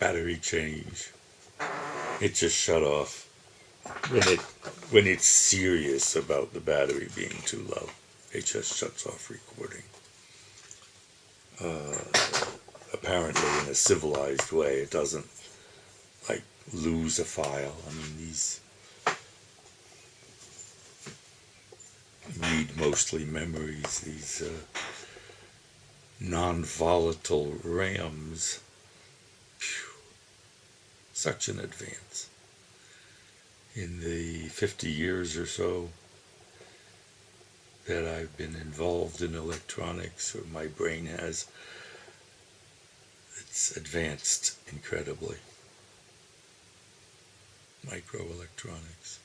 battery change. It just shut off when it's serious about the battery being too low. It just shuts off recording. Apparently in a civilized way. It doesn't like lose a file. I mean, these read mostly memories, these non-volatile RAMs. Phew, such an advance. In the 50 years or so that I've been involved in electronics, or my brain has, it's advanced incredibly. Microelectronics.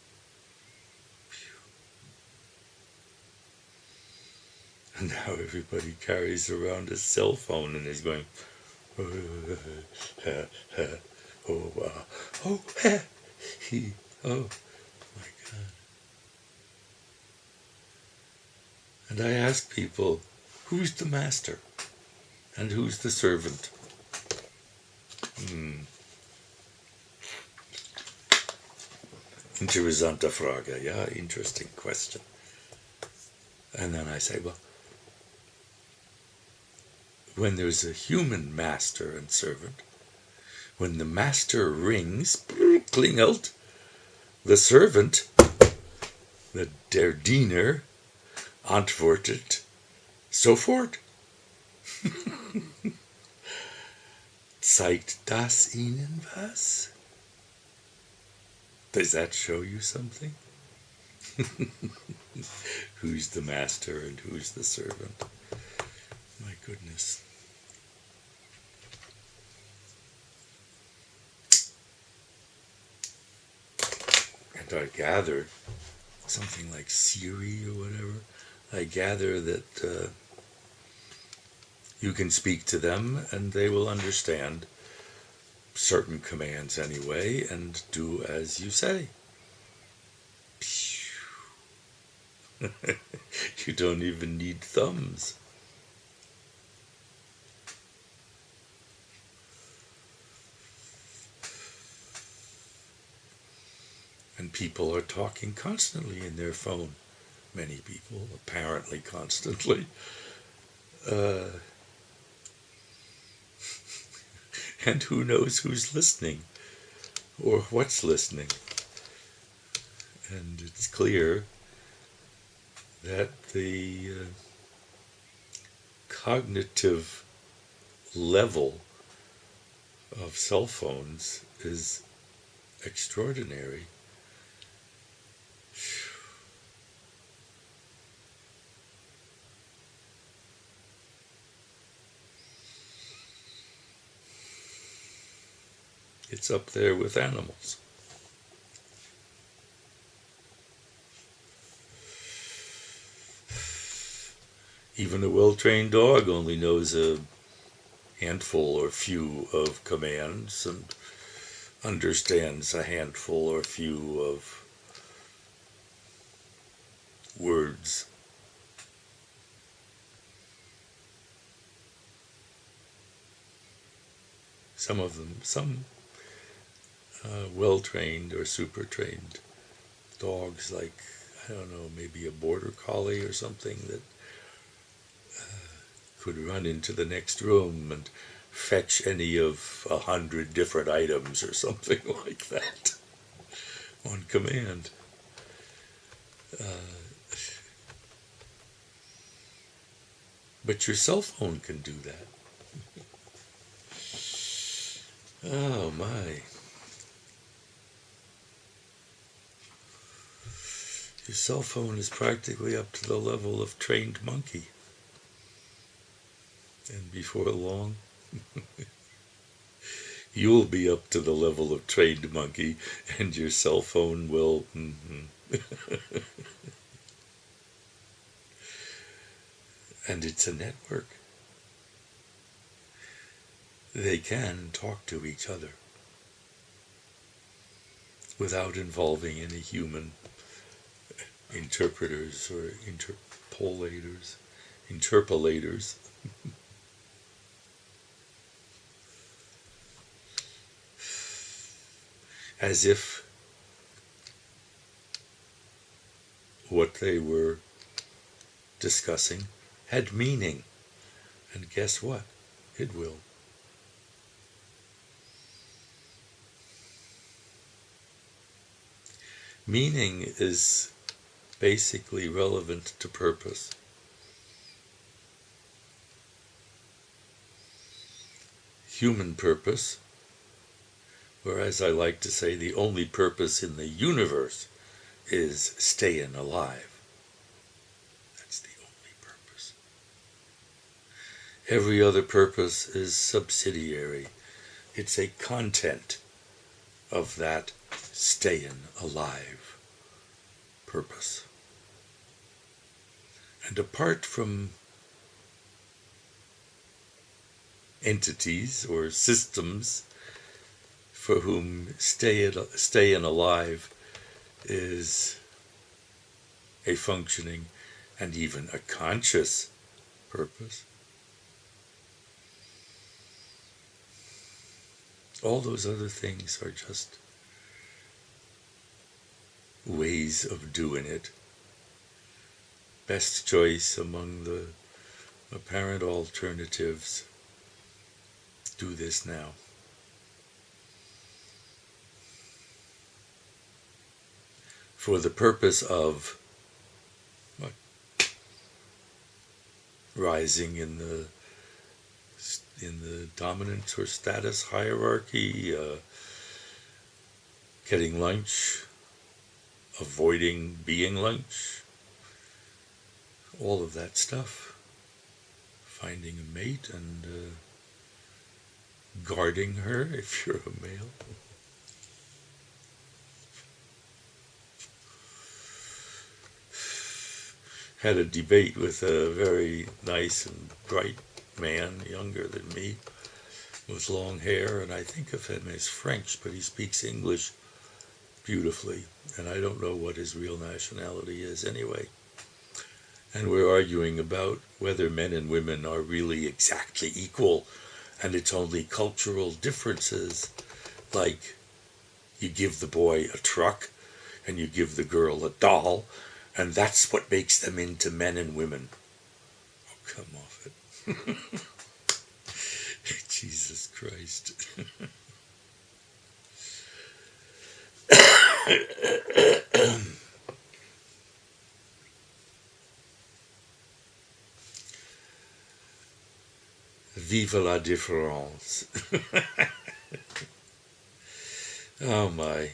And now everybody carries around a cell phone and is going, oh my God. And I ask people, who's the master and who's the servant? Interessante Frage, yeah, interesting question. And then I say, well, when there's a human master and servant, when the master rings, klingelt, the servant, der Diener, antwortet sofort. Zeigt das Ihnen was? Does that show you something? Who's the master and who's the servant? My goodness. And I gathered something like Siri or whatever. I gather that you can speak to them and they will understand certain commands anyway and do as you say. You don't even need thumbs. And people are talking constantly in their phone. Many people, apparently constantly. And who knows who's listening or what's listening. And it's clear that the cognitive level of cell phones is extraordinary. It's up there with animals. Even a well-trained dog only knows a handful or few of commands and understands a handful or few of words. Some well-trained or super-trained dogs, like, I don't know, maybe a border collie or something that could run into the next room and fetch any of 100 different items or something like that on command. But your cell phone can do that. Oh my. Your cell phone is practically up to the level of trained monkey. And before long, you'll be up to the level of trained monkey, and your cell phone will... And it's a network. They can talk to each other without involving any human interpreters or interpolators. as if what they were discussing had meaning. And guess what? It will. Meaning is basically relevant to purpose. Human purpose, or as I like to say, the only purpose in the universe is stayin' alive. That's the only purpose. Every other purpose is subsidiary. It's a content of that stayin' alive purpose. And apart from entities or systems for whom stayin' alive is a functioning and even a conscious purpose, all those other things are just ways of doing it. Best choice among the apparent alternatives. Do this now. For the purpose of what? Rising in the dominance or status hierarchy, getting lunch, avoiding being lunch, all of that stuff, finding a mate and guarding her if you're a male. Had a debate with a very nice and bright man, younger than me, with long hair, and I think of him as French, but he speaks English beautifully, and I don't know what his real nationality is anyway. And we're arguing about whether men and women are really exactly equal, and it's only cultural differences, like you give the boy a truck and you give the girl a doll, and that's what makes them into men and women. Oh, come off it. Jesus Christ. Vive la différence. Oh my.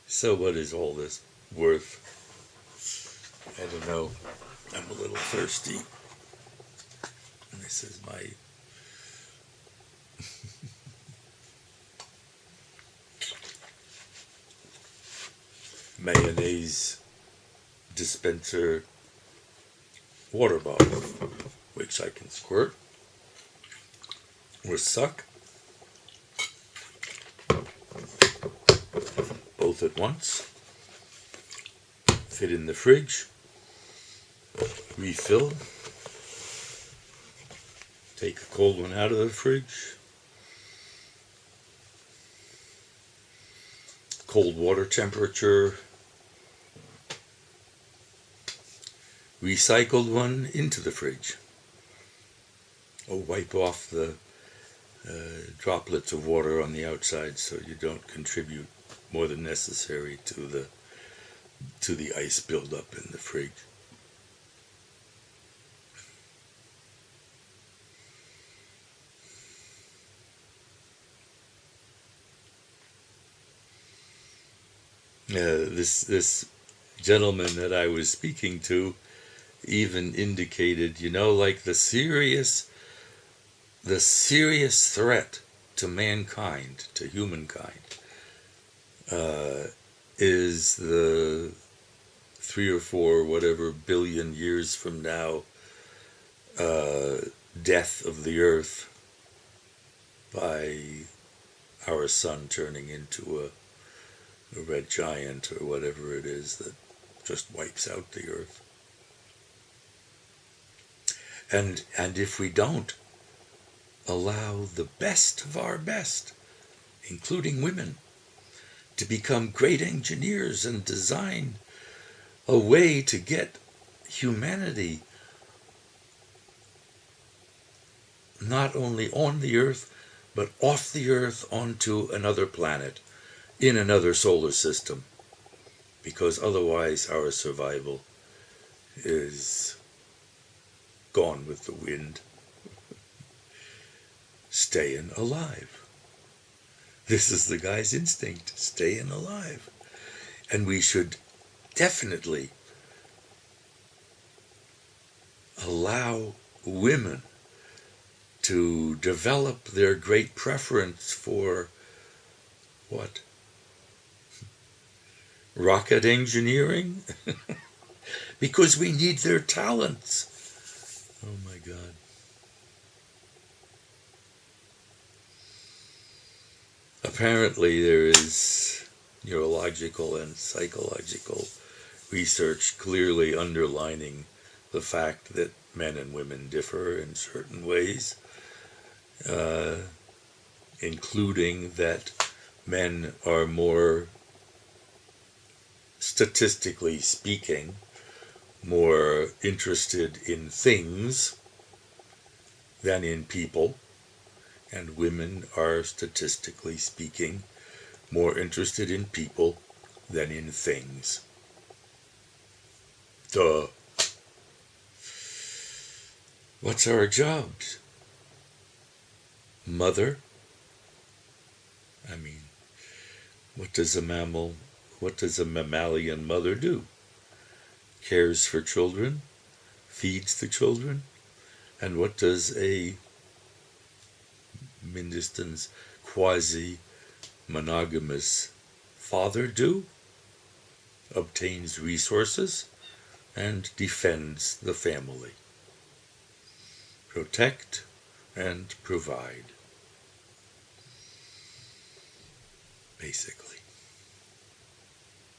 So what is all this worth? I don't know. I'm a little thirsty. And this is my mayonnaise dispenser water bottle, which I can squirt or suck, both at once, fit in the fridge, refill, take a cold one out of the fridge, cold water temperature, recycled one into the fridge. Or wipe off the droplets of water on the outside so you don't contribute more than necessary to the ice buildup in the fridge. This gentleman that I was speaking to even indicated, like the serious threat to mankind, to humankind, is the 3 or 4 whatever billion years from now death of the earth by our sun turning into a red giant or whatever it is that just wipes out the earth. And if we don't allow the best of our best, including women, to become great engineers and design a way to get humanity not only on the Earth, but off the Earth onto another planet, in another solar system, because otherwise our survival is gone with the wind. Stayin' alive. This is the guy's instinct, stayin' alive. And we should definitely allow women to develop their great preference for what? Rocket engineering? Because we need their talents. Oh my God. Apparently there is neurological and psychological research clearly underlining the fact that men and women differ in certain ways, including that men are more, statistically speaking, more interested in things than in people, and women are, statistically speaking, more interested in people than in things. Duh. What's our jobs? Mother? I mean, what does a mammalian mother do? Cares for children, feeds the children, and what does a Mindeston's quasi-monogamous father do? Obtains resources and defends the family. Protect and provide. Basically.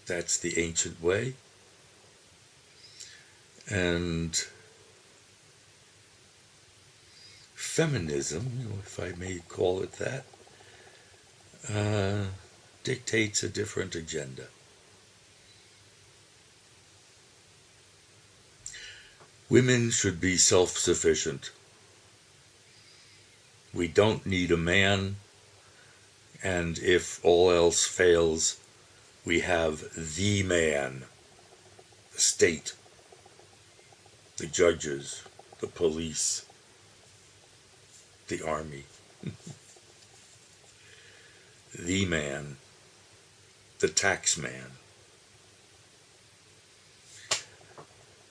That's the ancient way. And feminism, if I may call it that, dictates a different agenda. Women should be self-sufficient. We don't need a man, and if all else fails, we have the man, the state, the judges, the police, the army. The man, the tax man.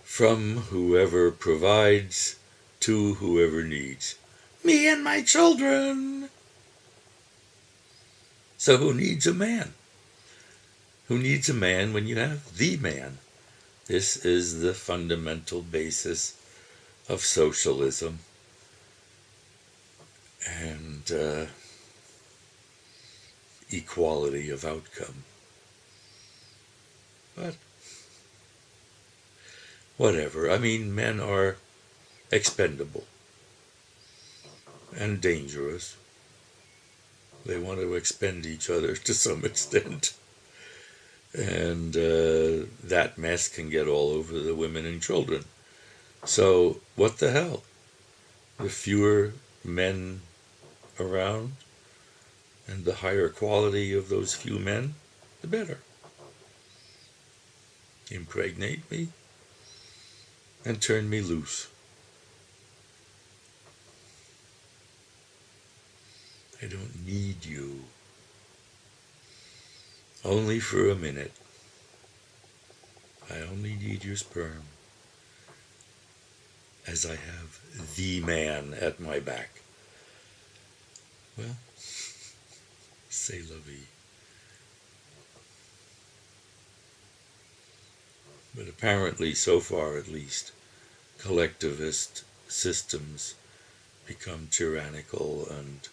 From whoever provides to whoever needs. Me and my children. So who needs a man? Who needs a man when you have the man? This is the fundamental basis of socialism. And equality of outcome. But whatever. I mean, men are expendable and dangerous. They want to expend each other to some extent. And that mess can get all over the women and children. So what the hell? The fewer men around and the higher quality of those few men, the better. Impregnate me and turn me loose. I don't need you. Only for a minute. I only need your sperm, as I have the man at my back. Well, c'est la vie. But apparently, so far at least, collectivist systems become tyrannical and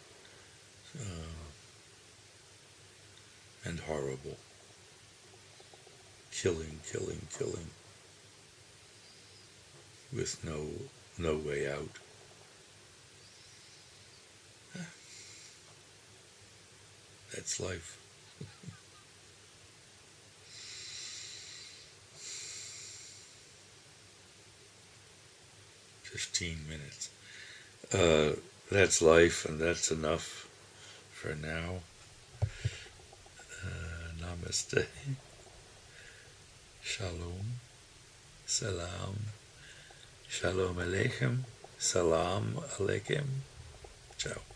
horrible. Killing, with no way out. That's life. 15 minutes. That's life, and that's enough for now. Namaste. Shalom. Salam. Shalom Aleichem. Salam Aleichem. Ciao.